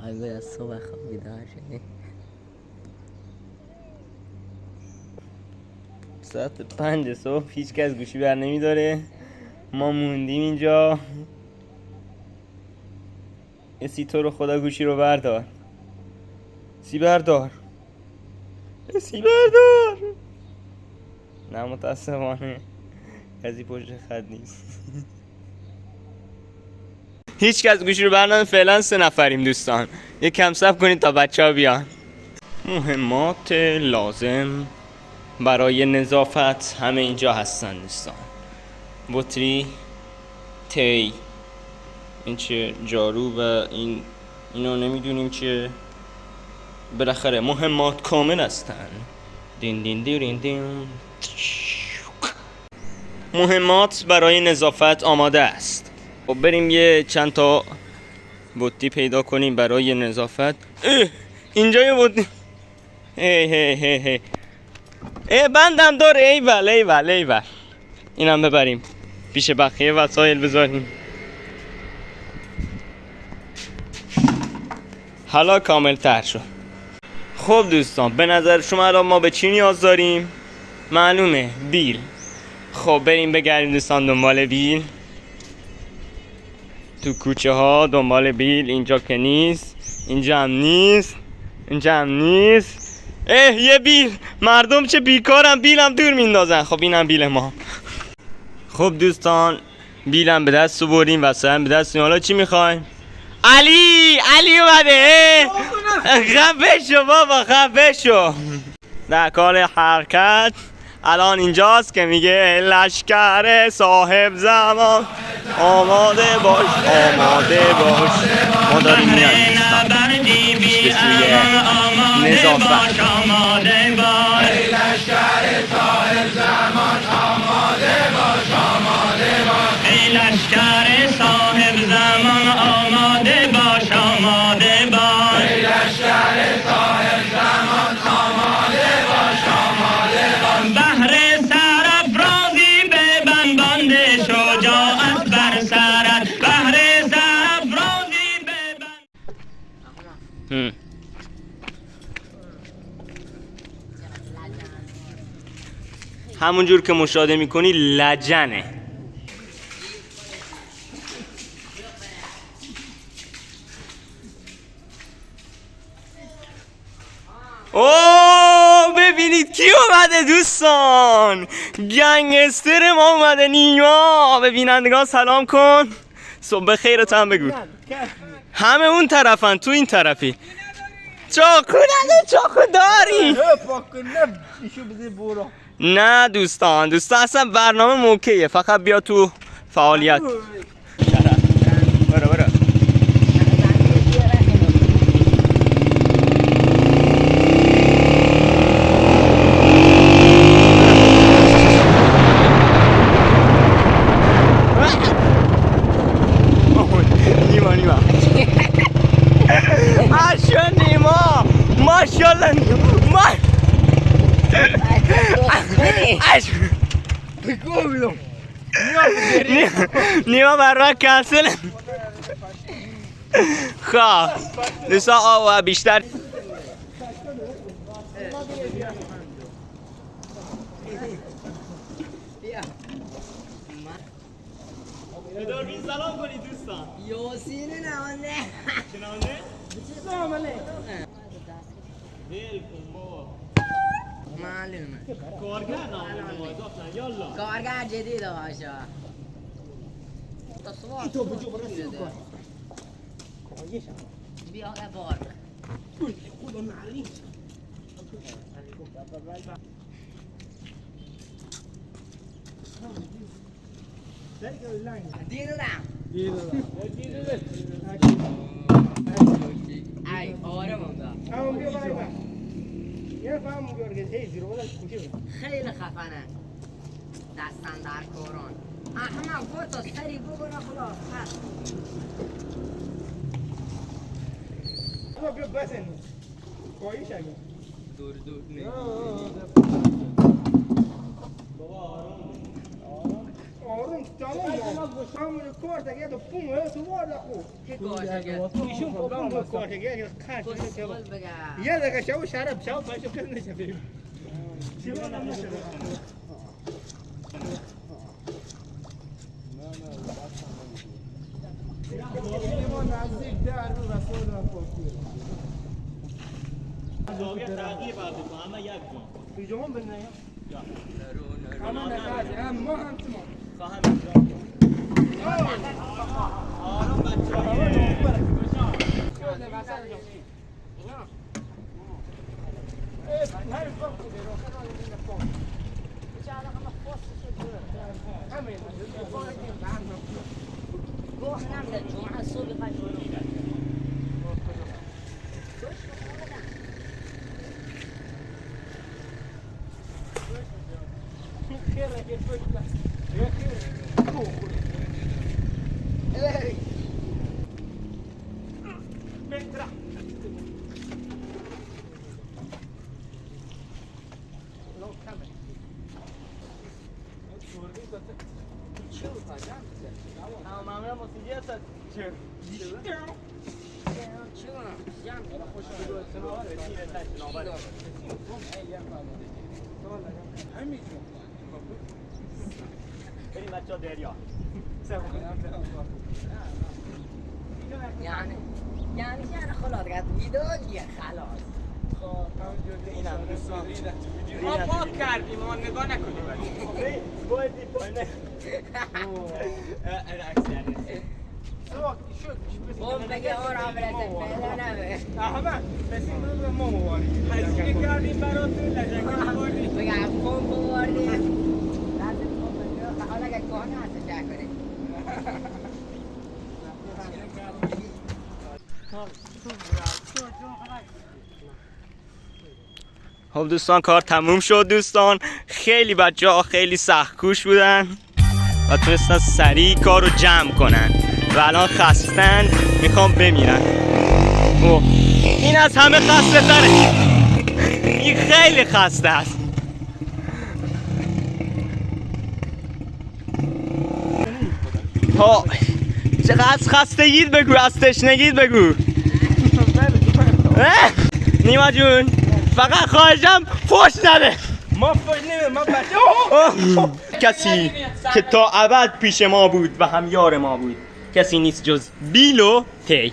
باید از صبح خواب بیدار شدیم. ساعت 5 صبح هیچ کس گوشی بر نمیداره. ما موندیم اینجا. اسی تو رو خدا گوشی رو بردار. سی بردار. سی بردار. نه متاسفانه کسی پشت خط نیست. هیچ کس گوشی رو برنامه. فعلا 3 نفریم دوستان. یک کم صبر کنید تا بچه ها بیان. مهمات لازم برای نظافت همه اینجا هستن دوستان. بطری، تی، این چیه؟ جارو و اینو نمیدونیم چیه. بالاخره مهمات کامل هستن. دین دین دین دین. مهمات برای نظافت آماده است. خب بریم یه چند تا بطری پیدا کنیم برای نظافت. اینجا یه بطری. بندم داره. ایول. اینم ببریم پیش بقیه وسایل بذاریم. حالا کامل تر شد. خب دوستان به نظر شما الان ما به چی نیاز داریم؟ معلومه، بیل. خب بریم بگردیم دوستان دنبال بیل تو کوچه ها. دنبال بیل. اینجا که نیست، اینجا هم نیست، اینجا هم نیست. یه بیل. مردم چه بیکارن، بیل هم دور میندازن. خب اینم بیل ما. خب دوستان بیلم به دست بریم و سهم به دست. حالا چی میخوایم؟ علی اومده. خفه شو بابا، خفه شو. در کار حرکت الان اینجاست که میگه لشکر صاحب زمان آماده باش، آماده باش. ما داریم میان به سوی نظافت. آماده باش لشکر صاحب زمان، آماده باش، آماده باش. لشکر صاحب زمان آماده باش، آماده باش. لشکر صاحب زمان آماده باش، آماده باش. بهر سرافرازی ببند باند شجاعت بر سرت. بهر سرافرازی ببند. همون جور که مشاهده میکنی لجنه. ببینید کی اومده دوستان. گنگستر ما اومده، نیما. به بینندگان سلام کن. صبح خیرت هم بگو. همه اون طرفن، تو این طرفی. چاقو نده، چاقو داری؟ نه دوستان اصلا برنامه موقعیه، فقط بیا تو فعالیت. برو نیما نیما ماشاءالله نیما. نیما برای کنسل. خواه دوستا بیشتر بدارین سلام کنید دوستان. یاسین نمانده چنانده؟ سلامله بیل کن بابا. معلومه کارگر نامه داشتن. یالا کارگر جدید هاشا. تو بجو برسید کن. بیا بار خدا نعلی. دیدم ای آره موندا. خیلی خفنه. دستن در کاران. احمد بود تا سری بگونه خلاص. بیا بسن. کوئی شاگرد. دور نه. بابا آروم تمام همون کارت اگه تو پون تو وارد خو که کارشگه ایشون پون کارت اگه خرج کسول بگه یه دقیقه شو شراب شو پاشو کن نشه ببین چی وارد نشه ما نزدیک در رسول را پوشید زاویه تغییر بعد همه یک جان بیجام بنه همه نکازی هم ما هم تو خواهم اینجا آرام بچه های گوه نمیده جمعه صبح قشنگ معمولا موسیقی هست چه؟ بریم بچه ها دریا یعنی خلاص قد ویداجیه خلاص اینم دوستان ما پاک کردیم ما نگاه نکنیم باید دید پایینه عکس یعنی خب بگه آرام برسه پیدا نمه احمد بسیم رو ما مواریم هزینه کردیم براتون لجنگی بردیم بگه از کن بوردیم لازم کن بگه حالا اگه کهانه هست چه کنیم خب دوستان کار تموم شد دوستان خیلی بچه ها خیلی سخت کوش بودن و تونستن سریع کار رو جمع کنن و الان خستن میخوام بمیرن اوه. این از همه خسته تره این خیلی خسته است ها چقدر خستگیت بگو از تشنگیت بگو نیما جون فقط خواهشم فوش نده ما فوش نمیم ما بچه کسی که تا ابد پیش ما بود و هم یار ما بود کسی نیست جز بیل و تی